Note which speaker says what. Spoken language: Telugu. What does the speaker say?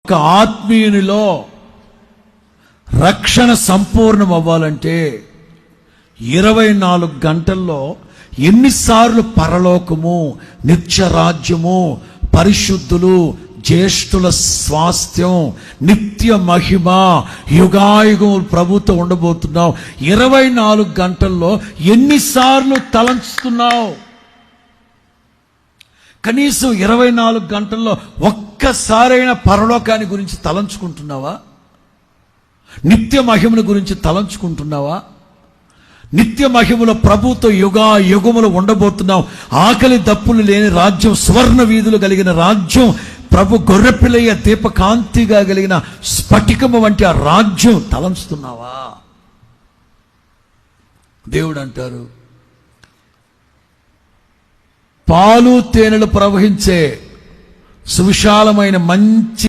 Speaker 1: ఒక ఆత్మీయునిలో రక్షణ సంపూర్ణం అవ్వాలంటే 24 గంటల్లో ఎన్నిసార్లు పరలోకము, నిత్యరాజ్యము, పరిశుద్ధులు, జ్యేష్ఠుల స్వాస్థ్యం, నిత్య మహిమ, యుగాయుగం ప్రభుతో ఉండబోతున్నావు. 24 గంటల్లో ఎన్నిసార్లు తలంచుతున్నావు? కనీసం 24 గంటల్లో ఒక్కసారైనా పరలోకాన్ని గురించి తలంచుకుంటున్నావా? నిత్య మహిమను గురించి తలంచుకుంటున్నావా? నిత్య మహిమలో ప్రభుతో యుగములు ఉండబోతున్నావు. ఆకలి దప్పులు లేని రాజ్యం, సువర్ణ వీధులు కలిగిన రాజ్యం, ప్రభు గొర్రెపిల్లయ్య దీపకాంతిగా కలిగిన స్ఫటికము వంటి ఆ రాజ్యం తలంచుతున్నావా? దేవుడు అంటారు, పాలు తేనెలు ప్రవహించే సువిశాలమైన మంచి